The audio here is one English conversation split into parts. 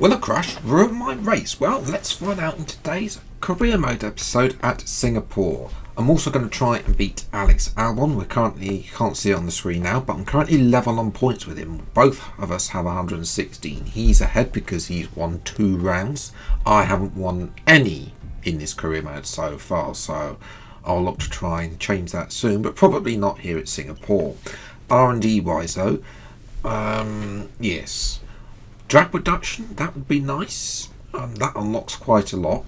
Will a crash ruin my race? Well, let's find out in today's career mode episode at Singapore. I'm also going to try and beat Alex Albon. We're currently, you can't see it on the screen now, but I'm currently level on points with him. Both of us have 116. He's ahead because he's won 2 rounds. I haven't won any in this career mode so far, so I'll look to try and change that soon, but probably not here at Singapore. R&D wise though, yes. Drag reduction, that would be nice. That unlocks quite a lot.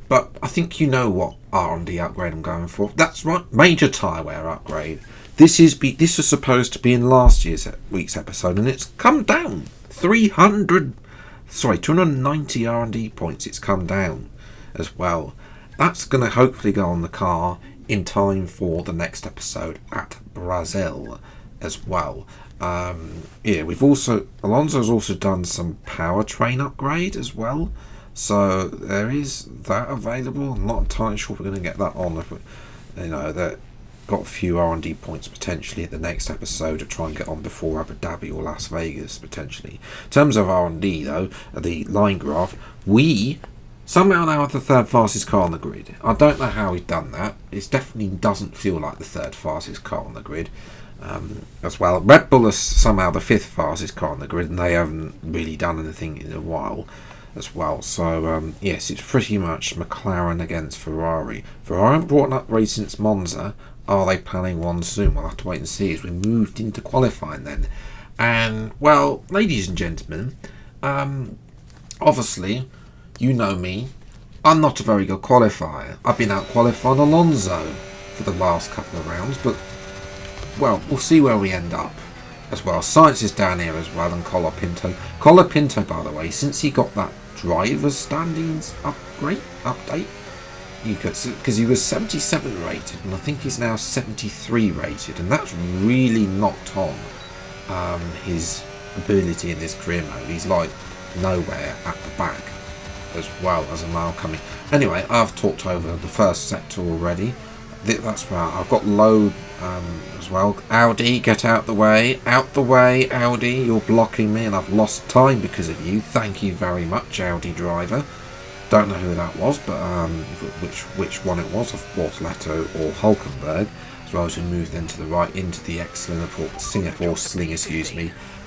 But I think you know what R&D upgrade I'm going for. That's right, major tyre wear upgrade. This was supposed to be in last week's episode, and it's come down 290 R&D points. It's come down as well. That's going to hopefully go on the car in time for the next episode at Brazil as well. Alonso's also done some powertrain upgrade as well, so there is that available. I'm not entirely sure if we're going to get that on. If that got a few R&D points potentially at the next episode to try and get on before Abu Dhabi or Las Vegas potentially. In terms of R&D though, the line graph, we somehow now have the third fastest car on the grid. I don't know how we've done that. It definitely doesn't feel like the third fastest car on the grid. As well, Red Bull is somehow the 5th fastest car on the grid, and they haven't really done anything in a while as well. So yes, it's pretty much McLaren against Ferrari. Ferrari haven't brought an upgrade since Monza. Are they planning one soon? We'll have to wait and see as we moved into qualifying then. And well, ladies and gentlemen, obviously you know me, I'm not a very good qualifier. I've been out qualifying Alonso for the last couple of rounds, but well, we'll see where we end up as well. Science is down here as well, and Colapinto. Colapinto, by the way, since he got that driver's standings update, because he was 77 rated, and I think he's now 73 rated, and that's really knocked on his ability in this career mode. He's like nowhere at the back as well as a mile coming. Anyway, I've talked over the first sector already. That's where I've got low as well. Audi, get out the way, Audi, you're blocking me and I've lost time because of you. Thank you very much, Audi driver. Don't know who that was, but which one it was, of Bortoleto or Hulkenberg, as well as we move then to the right into the Singapore Sling,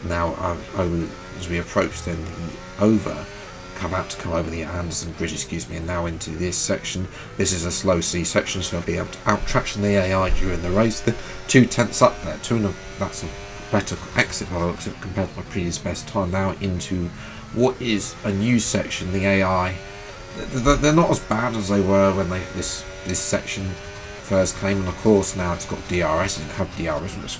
now as we approach then come over the Anderson Bridge, and now into this section. This is a slow C section, so I'll be able to out-traction the AI during the race. The 2/10 up there, that's a better exit by the looks of it compared to my previous best time. Now into what is a new section. The AI, they're not as bad as they were when this section first came, and of course now it's got DRS. It didn't have DRS when it was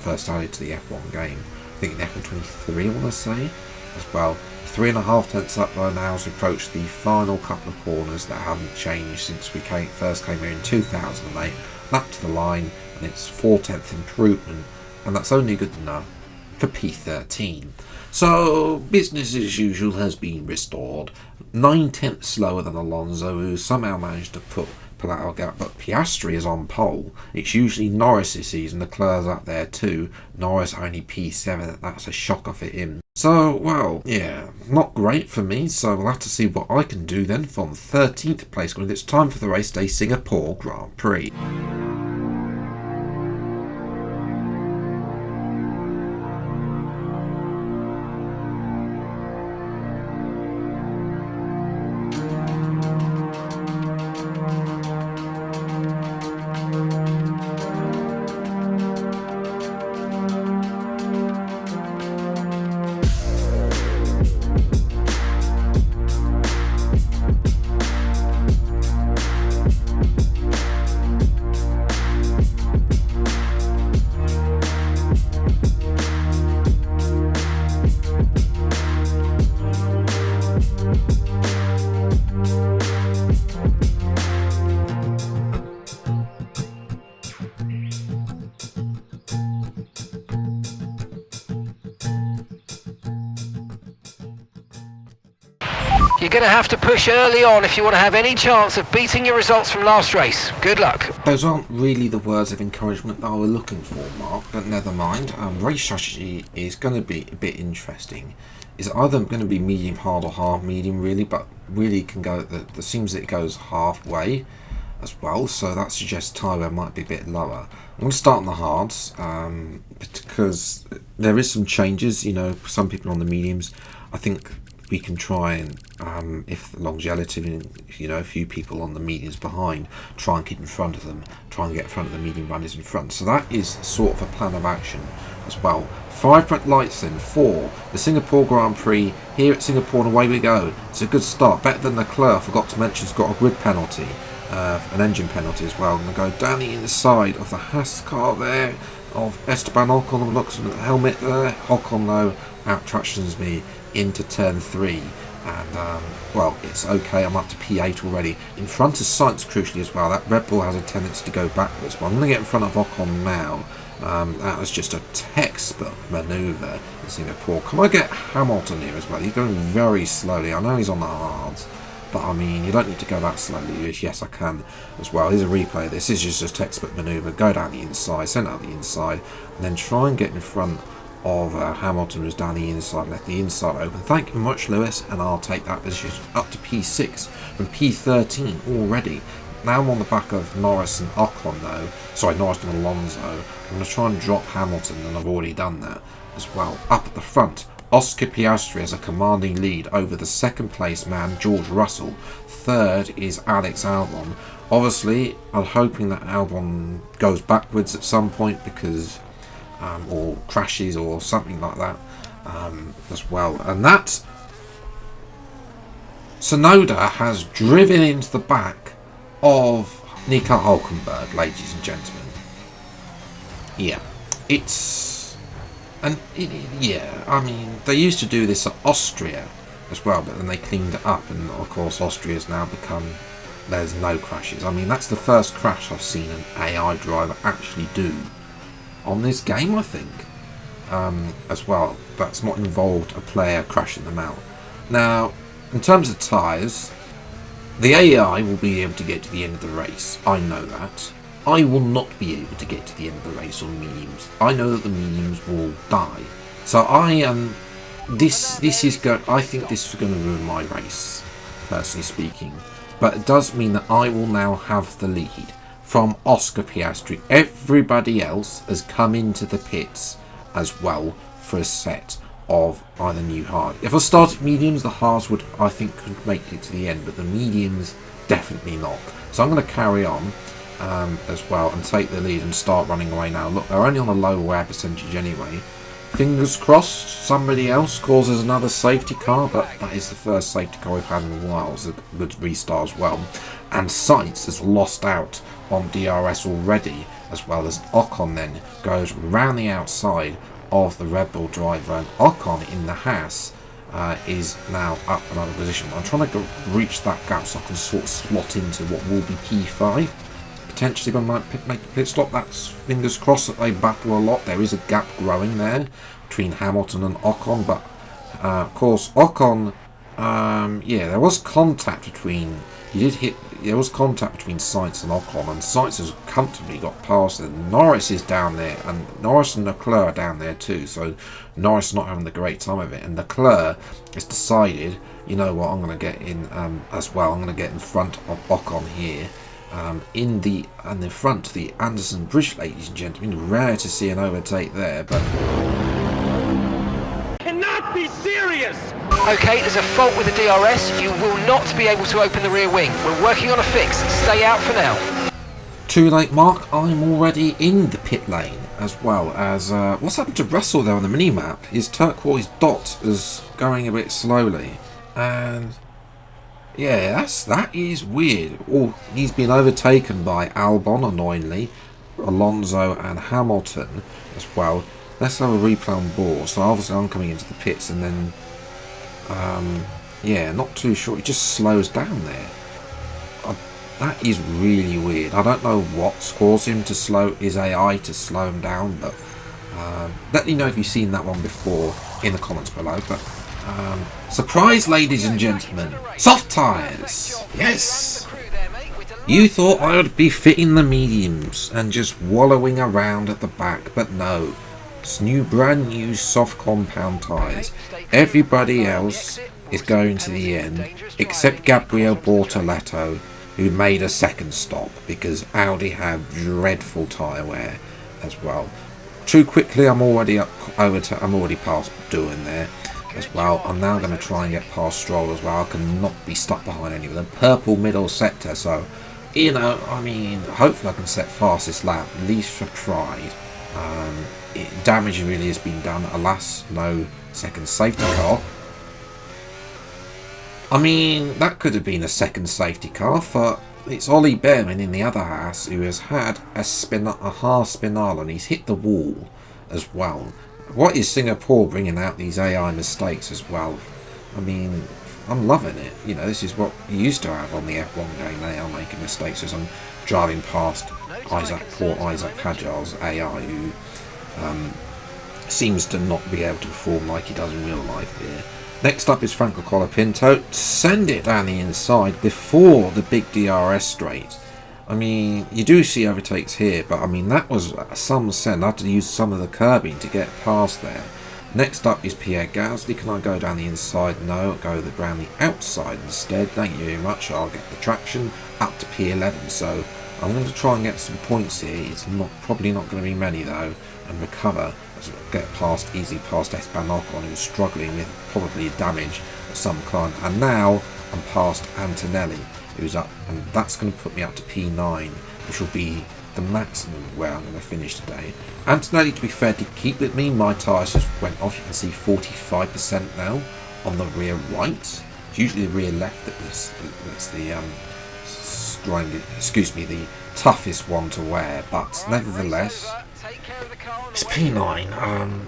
first added to the F1 game. I think in F1 23 I want to say as well. 3.5 tenths up by now as we approach the final couple of corners that haven't changed since we first came here in 2008. Lap to the line, and it's 4/10 improvement, and that's only good enough for P13. So business as usual has been restored. 9 tenths slower than Alonso, who somehow managed to pull out our gap, but Piastri is on pole. It's usually Norris this season. Leclerc's up there too. Norris only P7. That's a shocker for him. So, well, yeah, not great for me, so we'll have to see what I can do then from 13th place when it's time for the race day Singapore Grand Prix. You're going to have to push early on if you want to have any chance of beating your results from last race. Good luck. Those aren't really the words of encouragement that I was looking for, Mark, but never mind. Race strategy is going to be a bit interesting is either going to be medium hard or hard medium really, but really it can go, the seems that it goes halfway as well, so that suggests tyre wear might be a bit lower. I'm going to start on the hards because there is some changes, you know, some people on the mediums. I think we can try and, if the longevity, you know, a few people on the mediums behind, try and keep in front of them, try and get in front of the medium runners in front. So that is sort of a plan of action as well. 5 lights then for the Singapore Grand Prix here at Singapore, and away we go. It's a good start, better than Leclerc. I forgot to mention it's got a grid penalty, an engine penalty as well. I'm going to go down the inside of the Haas car there of Esteban Ocon. Looks at the helmet there. Ocon though out tractions me into turn 3, and well, it's okay. I'm up to P8 already. In front of Sainz crucially as well. That Red Bull has a tendency to go backwards, but I'm going to get in front of Ocon now. That was just a textbook manoeuvre in Singapore. Can I get Hamilton here as well? He's going very slowly. I know he's on the hards, but I mean, you don't need to go that slowly. Yes, I can as well. Here's a replay. This is just a textbook manoeuvre. Go down the inside, send out the inside, and then try and get in front of Hamilton, who's down the inside. Let the inside open. Thank you very much, Lewis, and I'll take that position up to P6 from P13 already. Now I'm on the back of Norris and Ocon though. Sorry, Norris and Alonso. I'm going to try and drop Hamilton, and I've already done that as well. Up at the front, Oscar Piastri has a commanding lead over the second place man, George Russell. Third is Alex Albon. Obviously, I'm hoping that Albon goes backwards at some point because, or crashes or something like that as well. And that Tsunoda has driven into the back of Nico Hülkenberg, ladies and gentlemen. Yeah, it's, and yeah, I mean, they used to do this at Austria as well, but then they cleaned it up, and of course Austria's now become, there's no crashes. I mean, that's the first crash I've seen an AI driver actually do on this game, I think, as well. That's not involved a player crashing them out. Now, in terms of tyres, the AI will be able to get to the end of the race. I know that. I will not be able to get to the end of the race on mediums. I know that the mediums will die. So I am. This is going. I think this is going to ruin my race, personally speaking. But it does mean that I will now have the lead from Oscar Piastri. Everybody else has come into the pits as well for a set of either new hard. If I started mediums, the hards would, I think, could make it to the end, but the mediums definitely not. So I'm going to carry on as well and take the lead and start running away now. Look, they're only on a low wear percentage anyway. Fingers crossed somebody else causes another safety car, but that is the first safety car we've had in a while. It's a good restart as well. And Sainz has lost out on DRS already, as well as Ocon then goes round the outside of the Red Bull driver, and Ocon in the Haas is now up another position. I'm trying to reach that gap so I can sort of slot into what will be P5. Potentially I might make a pit stop. That's fingers crossed that they battle a lot. There is a gap growing there between Hamilton and Ocon, but of course Ocon, yeah, there was contact between, there was contact between Sainz and Ocon, and Sainz has comfortably got past it. Norris is down there, and Norris and Leclerc are down there too, so Norris is not having the great time of it, and Leclerc has decided, you know what, I'm going to get in as well. I'm going to get in front of Ocon here. In the front of the Anderson Bridge, ladies and gentlemen. Rare to see an overtake there, but cannot be serious. Okay, there's a fault with the DRS. You will not be able to open the rear wing. We're working on a fix. Stay out for now. Too late, Mark. I'm already in the pit lane, as well as what's happened to Russell there on the mini map? His turquoise dot is going a bit slowly, and yeah, that is weird. Oh, he's been overtaken by Albon, annoyingly, Alonso and Hamilton as well. Let's have a replay on board. So obviously I'm coming into the pits, and then yeah, not too sure. It just slows down there. That is really weird. I don't know what's caused him to slow his AI to slow him down, but let me know if you've seen that one before in the comments below. But surprise, ladies and gentlemen, soft tyres. Yes, you thought I would be fitting the mediums and just wallowing around at the back, but no, It's new, brand new soft compound tyres. Everybody else is going to the end except Gabriele Bortoletto, who made a second stop because Audi had dreadful tyre wear as well. Too quickly, I'm already past doing there as well. I'm now going to try and get past Stroll as well. I cannot be stuck behind anyone. The purple middle sector, so I mean, hopefully I can set fastest lap, at least for pride. Damage really has been done. Alas, no second safety car. I mean, that could have been a second safety car for it's Ollie Behrman in the other house who has had a half spinal and he's hit the wall as well. What is Singapore bringing out these AI mistakes as well? I mean, I'm loving it. This is what you used to have on the F1 game. They are making mistakes as I'm driving past poor Isaac Hajar's AI, who seems to not be able to perform like he does in real life here. Next up is Franco Colapinto. Send it down the inside before the big DRS straight. I mean, you do see overtakes here, but I mean, that was some send. I had to use some of the curbing to get past there. Next up is Pierre Gasly. Can I go down the inside? No, I'll go around the outside instead. Thank you very much. I'll get the traction up to P11. So I'm going to try and get some points here. It's probably not going to be many though, and recover. Get easily past Esteban Ocon, who's struggling with probably damage of some kind. And now I'm past Antonelli, who's up, and that's going to put me up to P9, which will be the maximum where I'm going to finish today. Antonelli, to be fair, did keep with me. My tyres just went off. You can see 45% now on the rear right. It's usually the rear left that's the the toughest one to wear, but nevertheless, it's P9.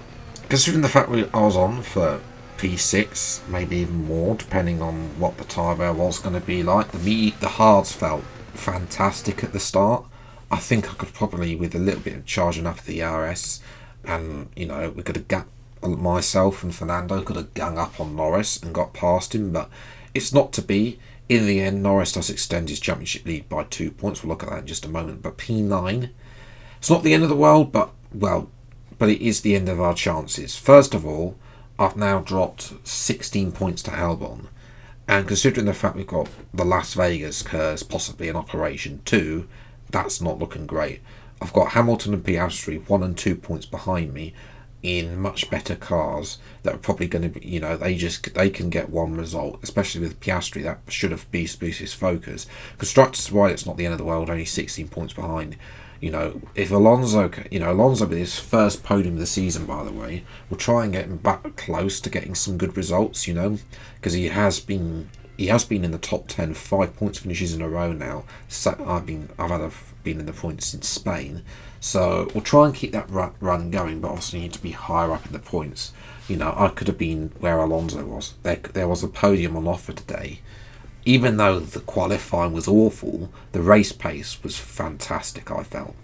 Considering the fact I was on for P6, maybe even more, depending on what the tyre wear was going to be like. The hards felt fantastic at the start. I think I could probably, with a little bit of charging up the ERS, and we could have myself and Fernando could have gang up on Norris and got past him, but it's not to be. In the end, Norris does extend his championship lead by 2 points. We'll look at that in just a moment. But P9, it's not the end of the world, but it is the end of our chances. First of all, I've now dropped 16 points to Albon, and considering the fact we've got the Las Vegas curse possibly in operation too, that's not looking great. I've got Hamilton and Piastri 1 and 2 points behind me in much better cars that are probably going to be, they can get one result, especially with Piastri. That should have boosted his focus. Constructors wide, it's not the end of the world, only 16 points behind. If Alonso with his first podium of the season, by the way, will try and get him back close to getting some good results, because he has been in the top 10, 5 points finishes in a row now. So I've been in the points since Spain, so we'll try and keep that run going. But obviously, need to be higher up in the points. I could have been where Alonso was. There was a podium on offer today. Even though the qualifying was awful, the race pace was fantastic, I felt.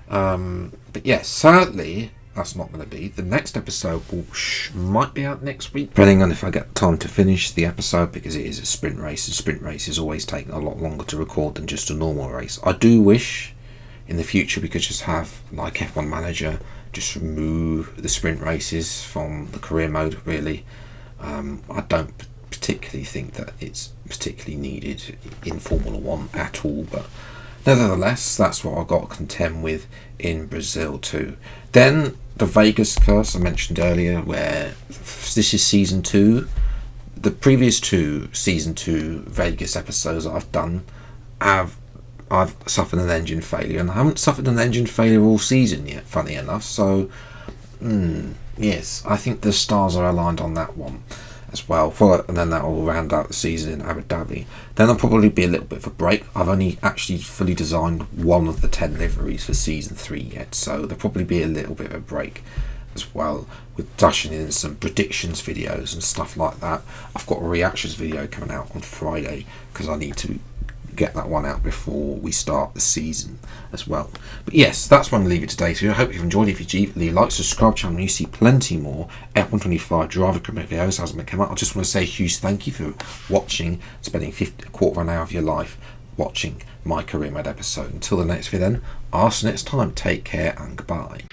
But yes, sadly, that's not going to be. The next episode might be out next week, depending on if I get time to finish the episode, because it is a sprint race, and sprint races always take a lot longer to record than just a normal race. I do wish in the future we could just have, like F1 Manager, just remove the sprint races from the career mode, really. I don't particularly think that it's particularly needed in Formula 1 at all, but nevertheless, that's what I've got to contend with in Brazil too. Then the Vegas curse I mentioned earlier, where this is season 2. The previous 2 season 2 Vegas episodes I've done, I've suffered an engine failure, and I haven't suffered an engine failure all season yet, funny enough. So yes, I think the stars are aligned on that one as well. And then that will round out the season in Abu Dhabi. Then there'll probably be a little bit of a break. I've only actually fully designed one of the 10 liveries for season 3 yet, so there'll probably be a little bit of a break as well, with dashing in some predictions videos and stuff like that. I've got a reactions video coming out on Friday because I need to get that one out before we start the season as well. But yes, that's where I'm going to leave it today. So I hope you've enjoyed it. If you do, like, subscribe channel, and you see plenty more F125 driver career videos as they come out. I just want to say a huge thank you for watching, spending a quarter of an hour of your life watching my career mode episode. Until the next video then, I'll see you next time. Take care and goodbye.